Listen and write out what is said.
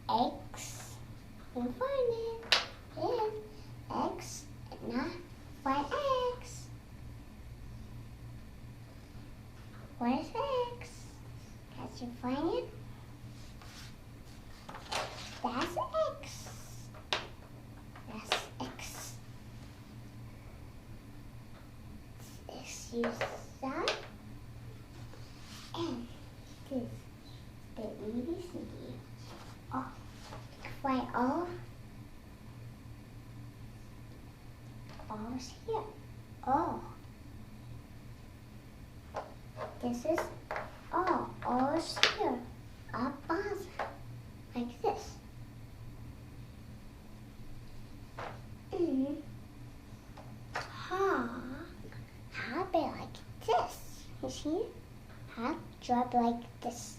X and find it. And X and not find X. Where's X? Can you find it? That's X. That's X. Let's use that. And this the ABCD. Oh, find all. All's here. Oh. This is all. All's here. Up on. Like this. How big like this? You see? Drop like this.